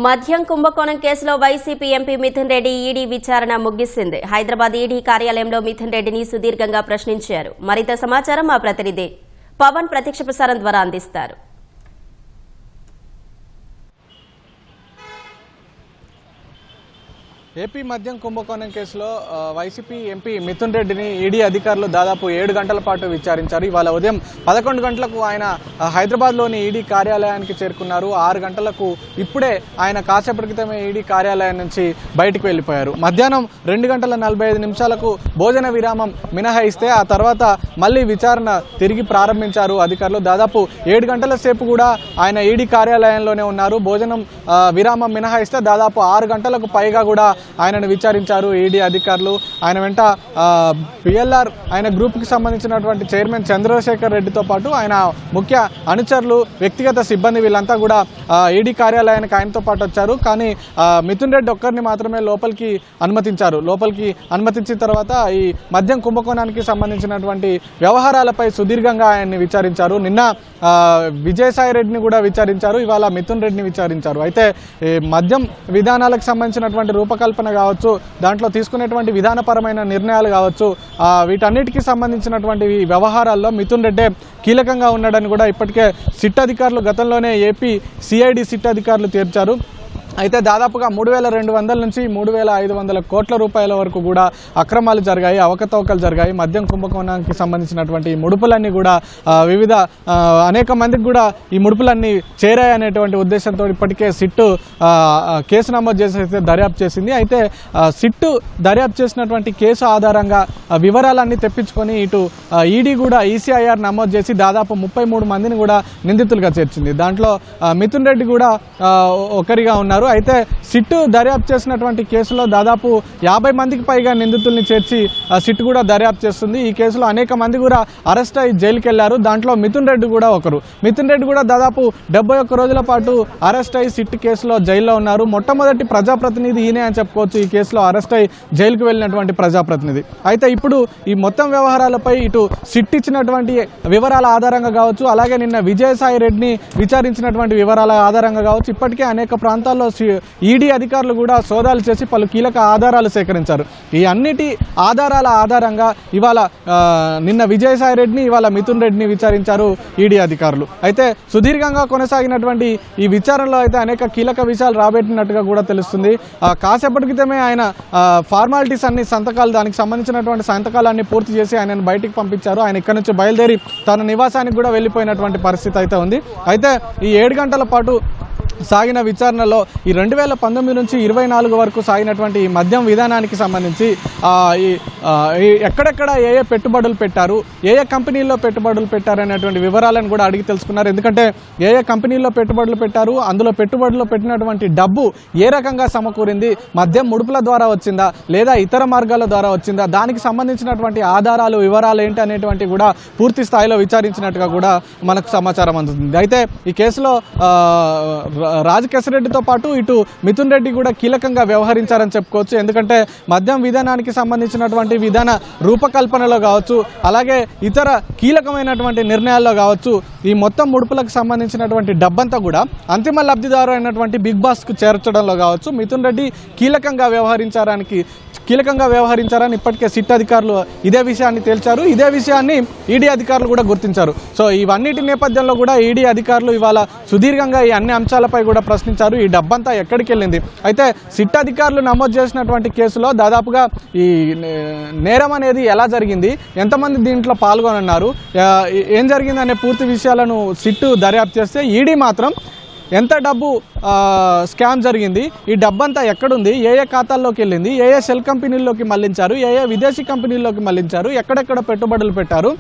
మద్యం కుంభకోణం కేసులో YCP MP Mithun Reddy ED విచారణ ముగిసింది. హైదరాబాద్ ఈడీ కార్యాలయంలో మిథున్ రెడ్డిని సుదీర్ఘంగా ప్రశ్నించారు. మరింత సమాచారం మా ప్రతినిధి పవన్ ప్రత్యక్ష ప్రసారం ద్వారా అందిస్తారు. ఏపీ మద్యం కుంభకోణం కేసులో వైసీపీ ఎంపీ మిథున్ రెడ్డిని ఈడీ అధికారులు దాదాపు 7 గంటల పాటు విచారించారు. ఇవాళ ఉదయం 11 గంటలకు ఆయన హైదరాబాద్లోని ఈడీ కార్యాలయానికి చేరుకున్నారు. 6 గంటలకు ఇప్పుడే ఆయన కాసేపటి క్రితమే ఈడీ కార్యాలయం నుంచి బయటకు వెళ్లిపోయారు. మధ్యాహ్నం 2 గంటల 45 నిమిషాలకు భోజన విరామం మినహాయిస్తే ఆ తర్వాత మళ్లీ విచారణ తిరిగి ప్రారంభించారు అధికారులు. దాదాపు 7 గంటల సేపు కూడా ఆయన ఈడీ కార్యాలయంలోనే ఉన్నారు. భోజనం విరామం మినహాయిస్తే దాదాపు 6 గంటలకు పైగా కూడా ఆయనను విచారించారు ఈడీ అధికారులు. ఆయన వెంట పిఎల్ఆర్ ఆయన గ్రూప్కి సంబంధించినటువంటి చైర్మన్ చంద్రశేఖర్ రెడ్డితో పాటు ఆయన ముఖ్య అనుచరులు, వ్యక్తిగత సిబ్బంది వీళ్ళంతా కూడా ఈడీ కార్యాలయానికి ఆయనతో పాటు వచ్చారు. కానీ మిథున్ రెడ్డి ఒక్కరిని మాత్రమే లోపలికి అనుమతించారు. లోపలికి అనుమతించిన తర్వాత ఈ మద్యం కుంభకోణానికి సంబంధించినటువంటి వ్యవహారాలపై సుదీర్ఘంగా ఆయన్ని విచారించారు. నిన్న విజయసాయి రెడ్డిని కూడా విచారించారు. ఇవాళ మిథున్ రెడ్డిని విచారించారు. అయితే మద్యం విధానాలకు సంబంధించినటువంటి రూపకల్పన కావచ్చు, దాంట్లో తీసుకునేటువంటి విధానపరమైన నిర్ణయాలు కావచ్చు, వీటన్నిటికీ సంబంధించినటువంటి వ్యవహారాల్లో మిథున్ రెడ్డి కీలకంగా ఉన్నాడని కూడా ఇప్పటికే సిట్ అధికారులు గతంలోనే ఏపీ సిఐడి సిట్ అధికారులు తేల్చారు. అయితే దాదాపుగా 3,200 నుంచి 3,500 కోట్ల రూపాయల వరకు కూడా అక్రమాలు జరిగాయి, అవకతవకలు జరిగాయి. మద్యం కుంభకోణానికి సంబంధించినటువంటి ముడుపులన్నీ కూడా వివిధ అనేక మందికి కూడా ఈ ముడుపులన్నీ చేరాయనేటువంటి ఉద్దేశంతో ఇప్పటికే సిట్టు కేసు నమోదు చేసి దర్యాప్తు చేసింది. అయితే సిట్టు దర్యాప్తు చేసినటువంటి కేసు ఆధారంగా వివరాలన్నీ తెప్పించుకొని ఇటు ఈడీ కూడా ఈసీఐఆర్ నమోదు చేసి దాదాపు 33 మందిని కూడా నిందితులుగా చేర్చింది. దాంట్లో మిథున్ రెడ్డి కూడా ఒకరిగా ఉన్నారు. అయితే సిట్టు దర్యాప్తు చేసినటువంటి కేసులో దాదాపు 50 మందికి పైగా నిందితుల్ని చేర్చి సిట్టు కూడా దర్యాప్తు చేస్తుంది. ఈ కేసులో అనేక మంది కూడా అరెస్ట్ అయ్యి జైలుకి వెళ్లారు. దాంట్లో మిథున్ రెడ్డి కూడా ఒకరు. మిథున్ రెడ్డి కూడా దాదాపు 71 రోజుల పాటు అరెస్ట్ అయ్యి సిట్ కేసులో జైల్లో ఉన్నారు. మొట్టమొదటి ప్రజాప్రతినిధి ఈయనే అని చెప్పుకోవచ్చు ఈ కేసులో అరెస్ట్ అయ్యి జైలుకు వెళ్ళినటువంటి ప్రజాప్రతినిధి. అయితే ఇప్పుడు ఈ మొత్తం వ్యవహారాలపై ఇటు సిట్ ఇచ్చినటువంటి వివరాల ఆధారంగా కావచ్చు, అలాగే నిన్న విజయసాయి రెడ్డిని విచారించినటువంటి వివరాల ఆధారంగా కావచ్చు, ఇప్పటికే అనేక ప్రాంతాల్లో ఈడీ అధికారులు కూడా సోదాలు చేసి పలు కీలక ఆధారాలు సేకరించారు. ఈ అన్నిటి ఆధారాల ఆధారంగా ఇవాళ నిన్న విజయసాయి రెడ్డిని, ఇవాళ మిథున్ రెడ్డిని విచారించారు ఈడీ అధికారులు. అయితే సుదీర్ఘంగా కొనసాగినటువంటి ఈ విచారణలో అయితే అనేక కీలక విషయాలు రాబెట్టినట్టుగా కూడా తెలుస్తుంది. కాసేపటి క్రితమే ఆయన ఫార్మాలిటీస్ అన్ని సంతకాలు, దానికి సంబంధించినటువంటి సంతకాలన్నీ పూర్తి చేసి ఆయనను బయటికి పంపించారు. ఆయన ఇక్కడ నుంచి బయలుదేరి తన నివాసానికి కూడా వెళ్ళిపోయినటువంటి పరిస్థితి అయితే ఉంది. అయితే ఈ 7 గంటల పాటు సాగిన విచారణలో ఈ 2019 నుంచి 24 వరకు సాగినటువంటి ఈ మద్యం విధానానికి సంబంధించి ఎక్కడెక్కడ ఏ పెట్టుబడులు పెట్టారు, ఏ కంపెనీల్లో పెట్టుబడులు పెట్టారనేటువంటి వివరాలను కూడా అడిగి తెలుసుకున్నారు. ఎందుకంటే ఏ కంపెనీల్లో పెట్టుబడులు పెట్టారు, అందులో పెట్టుబడులు పెట్టినటువంటి డబ్బు ఏ రకంగా సమకూరింది, మద్యం ముడుపుల ద్వారా వచ్చిందా లేదా ఇతర మార్గాల ద్వారా వచ్చిందా, దానికి సంబంధించినటువంటి ఆధారాలు, వివరాలు ఏంటి అనేటువంటి కూడా పూర్తి స్థాయిలో విచారించినట్టుగా కూడా మనకు సమాచారం అందుతుంది. అయితే ఈ కేసులో రాజకేశరెడ్డితో పాటు ఇటు మిథున్ రెడ్డి కూడా కీలకంగా వ్యవహరించారని చెప్పుకోవచ్చు. ఎందుకంటే మద్యం విధానానికి సంబంధించినటువంటి విధాన రూపకల్పనలో కావచ్చు, అలాగే ఇతర కీలకమైనటువంటి నిర్ణయాల్లో కావచ్చు, ఈ మొత్తం ముడుపులకు సంబంధించినటువంటి డబ్బంతా కూడా అంతిమ లబ్ధిదారు అయినటువంటి బిగ్ బాస్కు చేర్చడంలో కావచ్చు మిథున్ రెడ్డి కీలకంగా వ్యవహరించారని ఇప్పటికే సిట్ అధికారులు ఇదే విషయాన్ని తేల్చారు. ఇదే విషయాన్ని ఈడీ అధికారులు కూడా గుర్తించారు. సో ఇవన్నిటి నేపథ్యంలో కూడా ఈడీ అధికారులు ఇవాళ సుదీర్ఘంగా ఈ అన్ని అంశాలపై కూడా ప్రశ్నించారు. ఈ డబ్బంతా ఎక్కడికి వెళ్ళింది, అయితే సిట్ అధికారులు నమోదు చేసినటువంటి కేసులో దాదాపుగా ఈ నేరం అనేది ఎలా జరిగింది, ఎంతమంది దీంట్లో పాల్గొనున్నారు, ఏం జరిగిందనే పూర్తి విషయాలను సిట్టు దర్యాప్తు చేస్తే ఈడీ మాత్రం ఎంత డబ్బు స్కామ్ జరిగింది, ఈ డబ్బంతా ఎక్కడుంది, ఏ ఖాతాల్లోకి వెళ్ళింది, ఏ షెల్ కంపెనీల్లోకి మళ్లించారు, ఏ విదేశీ కంపెనీల్లోకి మళ్లించారు, ఎక్కడెక్కడ పెట్టుబడులు పెట్టారు,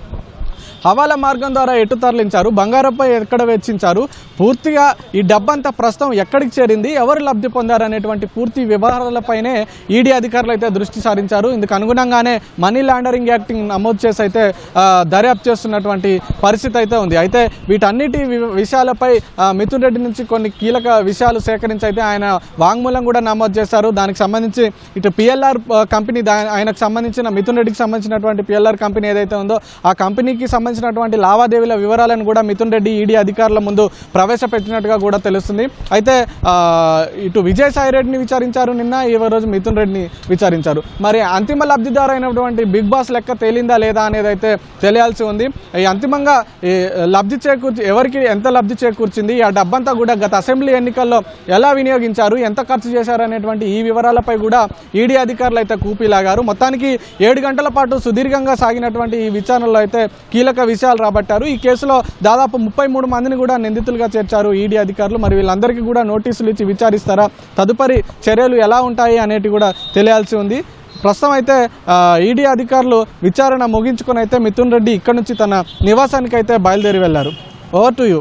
హవాలా మార్గం ద్వారా ఎటు తరలించారు, బంగారంపై ఎక్కడ వెచ్చించారు, పూర్తిగా ఈ డబ్బంతా ప్రస్తుతం ఎక్కడికి చేరింది, ఎవరు లబ్ధి పొందారనేటువంటి పూర్తి వ్యవహారాలపైనే ఈడీ అధికారులు అయితే దృష్టి సారించారు. ఇందుకు అనుగుణంగానే మనీ లాండరింగ్ యాక్ట్ నమోదు చేసి అయితే దర్యాప్తు చేస్తున్నటువంటి పరిస్థితి అయితే ఉంది. అయితే వీటన్నిటి విషయాలపై మిథున్ రెడ్డి నుంచి కొన్ని కీలక విషయాలు సేకరించి అయితే ఆయన వాంగ్మూలం కూడా నమోదు చేశారు. దానికి సంబంధించి ఇటు పిఎల్ఆర్ కంపెనీ, ఆయనకు సంబంధించిన మిథున్ రెడ్డికి సంబంధించినటువంటి పిఎల్ఆర్ కంపెనీ ఏదైతే ఉందో ఆ కంపెనీకి సంబంధించి సంబంధించినటువంటి లావాదేవీల వివరాలను కూడా మిథున్ రెడ్డి ఈడీ అధికారుల ముందు ప్రవేశపెట్టినట్టుగా కూడా తెలుస్తుంది. అయితే ఇటు విజయసాయి రెడ్డిని విచారించారు నిన్న, ఈ రోజు మిథున్ రెడ్డిని విచారించారు. మరి అంతిమ లబ్ధిదారు అయినటువంటి బిగ్ బాస్ లెక్క తేలిందా లేదా అనేది అయితే తెలియాల్సి ఉంది. ఈ అంతిమంగా లబ్ధి చేకూర్చి ఎవరికి ఎంత లబ్ధి చేకూర్చింది, ఆ డబ్బంతా కూడా గత అసెంబ్లీ ఎన్నికల్లో ఎలా వినియోగించారు, ఎంత ఖర్చు చేశారు అనేటువంటి ఈ వివరాలపై కూడా ఈడీ అధికారులు అయితే కూపీలాగారు. మొత్తానికి 7 గంటల పాటు సుదీర్ఘంగా సాగినటువంటి ఈ విచారణలో అయితే కీలక విషయాలు రాబట్టారు. ఈ కేసులో దాదాపు 33 మందిని కూడా నిందితులుగా చేర్చారు ఈడీ అధికారులు. మరి వీళ్ళందరికీ కూడా నోటీసులు ఇచ్చి విచారిస్తారా, తదుపరి చర్యలు ఎలా ఉంటాయి అనేటి కూడా తెలియాల్సి ఉంది. ప్రస్తుతం అయితే ఈడీ అధికారులు విచారణ ముగించుకొని అయితే మిథున్ రెడ్డి ఇక్కడ నుంచి తన నివాసానికి అయితే బయలుదేరి వెళ్లారు. Over to you.